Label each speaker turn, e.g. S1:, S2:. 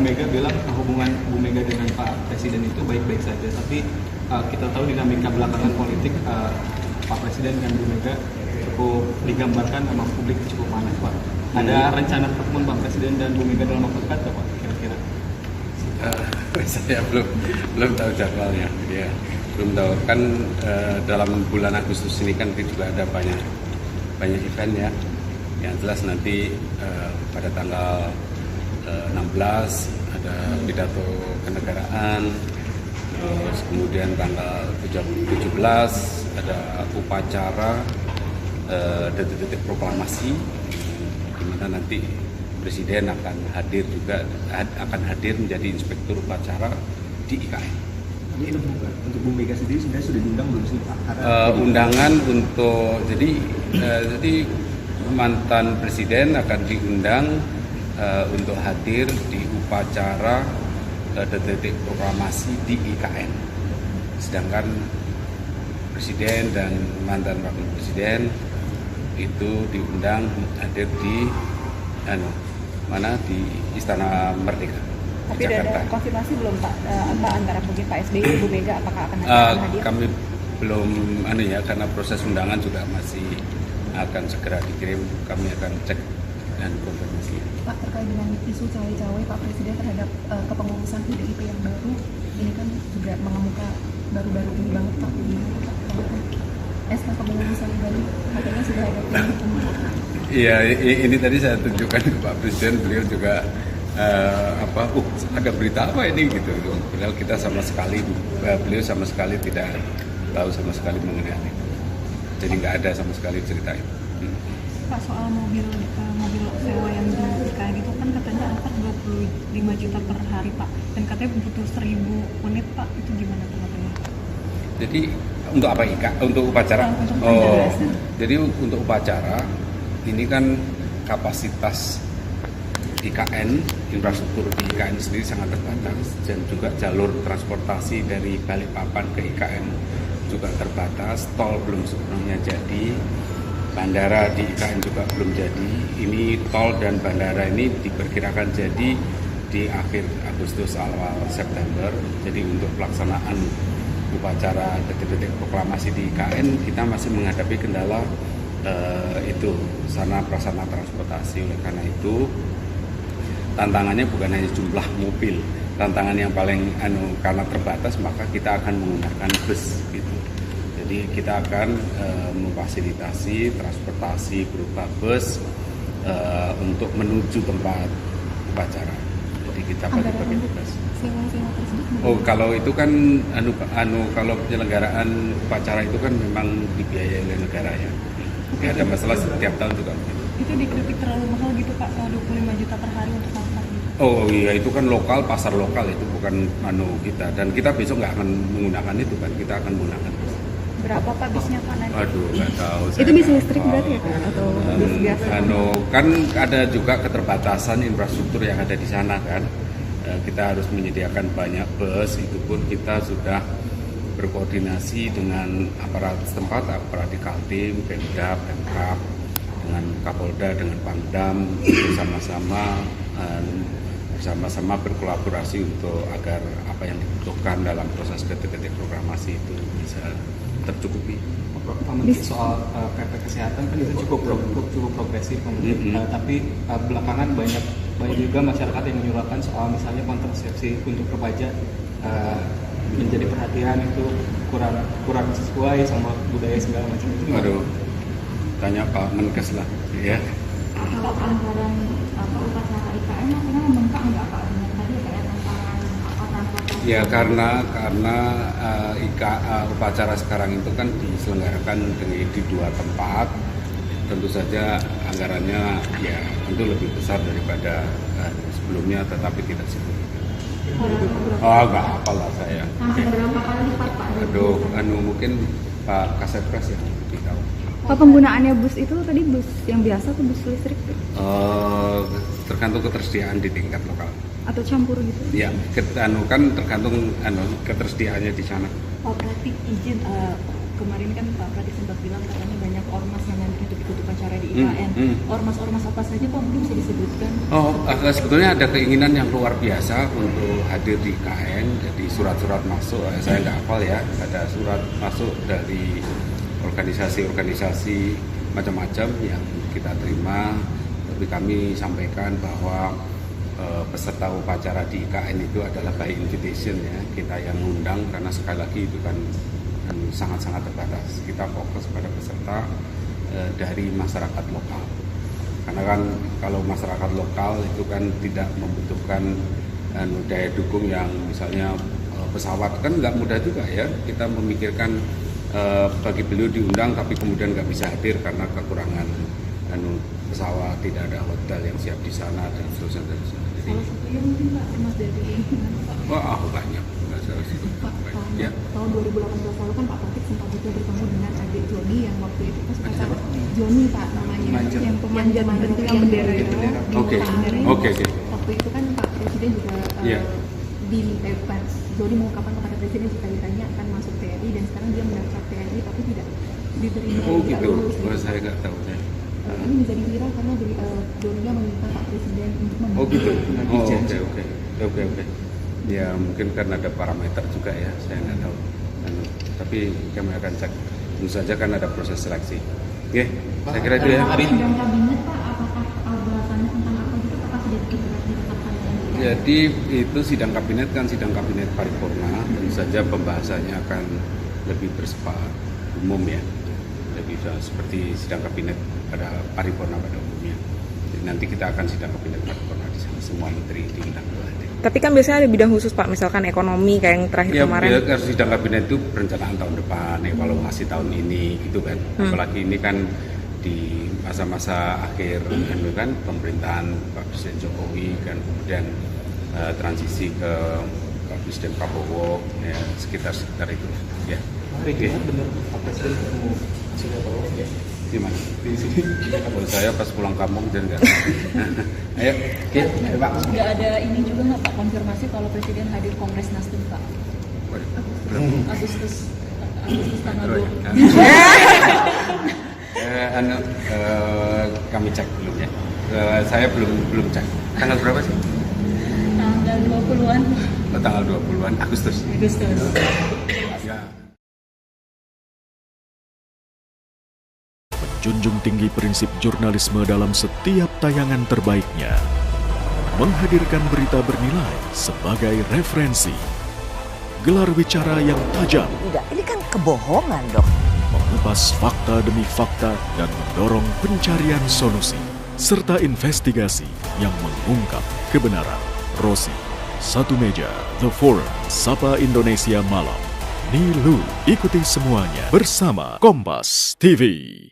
S1: Mega bilang hubungan Bu Mega dengan Pak Presiden itu baik-baik saja, tapi kita tahu dinamika belakangan politik Pak Presiden dan Bu Mega cukup digambarkan sama publik cukup panas, Pak. Ada rencana pertemuan Pak Presiden dan Bu Mega dalam waktu dekat, Pak, kira-kira?
S2: Saya belum tahu jadwalnya, ya belum tahu kan. Dalam bulan Agustus ini kan juga ada banyak event ya. Yang jelas nanti pada tanggal 16 ada pidato kenegaraan, terus kemudian tanggal 17 ada upacara detik-detik proklamasi, di mana nanti Presiden akan hadir menjadi inspektur upacara di IKN.
S1: Ini untuk Bu Mega sendiri sebenarnya sudah diundang belum sih, Pak?
S2: Undangan untuk jadi mantan Presiden akan diundang untuk hadir di upacara detik proklamasi di IKN. Sedangkan Presiden dan mantan Wakil Presiden itu diundang hadir di di Istana Merdeka.
S3: Tapi udah ada konfirmasi belum Pak, antara mungkin Pak SBY dan Bu Mega apakah akan hadir?
S2: Kami belum karena proses undangan juga masih akan segera dikirim, kami akan cek dan konfirmasi.
S4: Pak, terkait dengan isu cawe-cawe Pak Presiden terhadap kepengurusan PDIP yang baru, ini kan juga mengemuka baru-baru ini banget Pak. SK kepengurusan baru katanya sudah ada.
S2: Iya, ini tadi saya tunjukkan ke Pak Presiden, beliau juga ada berita apa ini gitu. Padahal kita beliau sama sekali tidak tahu sama sekali mengenai ini. Jadi nggak ada sama sekali cerita itu.
S5: Pak, soal mobil sewa yang di IKN itu kan katanya angkat 25 juta per hari Pak, dan katanya butuh 1.000 unit Pak, itu gimana Pak katanya?
S2: Jadi untuk apa untuk upacara? Jadi untuk upacara ini kan kapasitas IKN, infrastruktur di IKN sendiri sangat terbatas, dan juga jalur transportasi dari Balikpapan ke IKN juga terbatas, tol belum sepenuhnya jadi, bandara di IKN juga belum jadi. Ini tol dan bandara ini diperkirakan jadi di akhir Agustus awal September. Jadi untuk pelaksanaan upacara detik-detik proklamasi di IKN kita masih menghadapi kendala sarana prasarana transportasi. Oleh karena itu tantangannya bukan hanya jumlah mobil, tantangan yang paling karena terbatas maka kita akan menggunakan bus gitu. Jadi kita akan memfasilitasi transportasi berupa bus untuk menuju tempat upacara. Jadi kita bagi-bagi tugas. Kalau itu kan kalau penyelenggaraan upacara itu kan memang dibiayai oleh negara ya. Tidak ada masalah, setiap tahun juga.
S5: Itu dikritik terlalu mahal gitu Pak, 25 juta per hari untuk angkat gitu.
S2: Oh iya, itu kan lokal, pasar lokal, itu bukan kita. Dan kita besok nggak akan menggunakan itu kan, kita akan menggunakan.
S3: Berapa Pak bisnya Pak nanti?
S2: Aduh, nggak tahu.
S3: Itu bis listrik berarti ya Pak? Atau bis biasa?
S2: Kan ada juga keterbatasan infrastruktur yang ada di sana kan. Kita harus menyediakan banyak bus, itu pun kita sudah berkoordinasi dengan aparat setempat, aparat di Kaltim, Pemda, Pemkab, dengan Kapolda, dengan Pangdam, bersama-sama berkolaborasi untuk agar apa yang dibutuhkan dalam proses detik-detik proklamasi itu bisa tercukupi.
S1: Pak Menteri, soal PP kesehatan kan itu cukup progresif, tapi belakangan banyak juga masyarakat yang menyuarakan soal misalnya kontrasepsi untuk remaja menjadi perhatian itu kurang sesuai sama budaya segala macam itu.
S2: Aduh, tanya Pak Menkes lah, ya.
S4: Kalau anggaran upacara IKN akhirnya membengkak nggak Pak? Tadi kayak transportasi.
S2: Ya karena upacara sekarang itu kan diselenggarakan di 2 tempat, tentu saja anggarannya ya tentu lebih besar daripada sebelumnya, tetapi tidak signifikan. Nggak apalah saya.
S4: Berapa kali lipat Pak?
S2: Aduh, mungkin Pak Kasatgas yang lebih tahu.
S3: Pak, penggunaannya bus itu tadi bus yang biasa atau bus listrik?
S2: Tergantung ketersediaan di tingkat lokal.
S3: Atau campur gitu?
S2: Ya, kan tergantung ketersediaannya di sana.
S5: Oh, berarti izin
S3: kemarin kan Pak Pratik sempat bilang katanya banyak ormas yang nanti untuk ikut upacara di IKN. Ormas-ormas apa saja Pak, mungkin bisa disebutkan?
S2: Sebetulnya ada keinginan yang luar biasa untuk hadir di IKN. Jadi surat-surat masuk, saya nggak hafal ya, ada surat masuk dari organisasi-organisasi macam-macam yang kita terima. Tapi kami sampaikan bahwa peserta upacara di IKN itu adalah by invitation ya, kita yang ngundang karena sekali lagi itu kan sangat-sangat terbatas. Kita fokus pada peserta dari masyarakat lokal. Karena kan kalau masyarakat lokal itu kan tidak membutuhkan daya dukung yang misalnya pesawat, kan nggak mudah juga ya. Kita memikirkan bagi beliau diundang tapi kemudian nggak bisa hadir karena kekurangan pesawat, tidak ada hotel yang siap di sana dan seterusnya. Jadi,
S3: Salah satunya mungkin Pak, termas dari
S2: banyak.
S3: Pak,
S2: Ya.
S3: tahun 2018 lalu kan Pak Pratik sempat juga bertemu dengan adik Joni yang waktu itu pas acara Joni Pak namanya,
S1: Manjer.
S3: yang pemanjat bentuk yang bendera itu.
S2: Oke. Oke.
S3: Waktu itu kan Pak Presiden juga
S2: Iya.
S3: bukan, Joni mengungkapkan kepada Presiden jika ditanya akan masuk TNI, dan sekarang dia mendaftar TNI tapi tidak diterima.
S2: Oh
S3: tidak
S2: gitu,
S3: lulus.
S2: saya nggak tahu saya.
S3: Ini bisa viral karena Joninya meminta Pak Presiden untuk
S2: Oh gitu.
S1: Janji.
S2: Oke. Ya mungkin kan ada parameter juga ya, saya nggak tahu. Tapi kami akan cek. Tentu saja kan ada proses seleksi. Oke, saya kira itu ya.
S3: Sidang kabinet Pak, apakah bahasannya tentang apa gitu, apakah sudah ditetapkan?
S2: Jadi itu sidang kabinet paripurna, tentu saja pembahasannya akan lebih bersifat umum ya. Lebih seperti sidang kabinet pada paripurna pada umumnya. Jadi nanti kita akan sidang kabinet paripurna di sana, semua menteri diundang.
S6: Tapi kan biasanya ada bidang khusus Pak, misalkan ekonomi kayak yang terakhir
S2: Ya,
S6: kemarin.
S2: ya, sidang kabinet itu perencanaan tahun depan, evaluasi tahun ini gitu kan. Apalagi ini kan di masa-masa akhir kan pemerintahan Pak Presiden Jokowi kan, kemudian transisi ke Pak Presiden Prabowo ya, sekitar itu ya.
S1: Hari Jumat benar Pak Presiden ketemu Surya Paloh ya?
S2: Di mana?
S1: Di sini.
S2: Kalau saya pas pulang kampung dan enggak. Ayo, oke, Pak.
S3: Nggak ada ini juga nggak Pak, konfirmasi kalau Presiden hadir Kongres Nasdem Pak? Agustus tanggal 20.
S2: Kami cek belum ya. Saya belum cek. Tanggal berapa sih?
S3: Tanggal 20-an.
S2: Tanggal 20-an Agustus. Ya.
S7: Menjunjung tinggi prinsip jurnalisme dalam setiap tayangan terbaiknya. Menghadirkan berita bernilai sebagai referensi. Gelar bicara yang tajam.
S8: Tidak, ini kan kebohongan dok.
S7: Mengupas fakta demi fakta dan mendorong pencarian solusi. Serta investigasi yang mengungkap kebenaran. Rosi, Satu Meja, The Forum, Sapa Indonesia Malam. Nilu, ikuti semuanya bersama Kompas TV.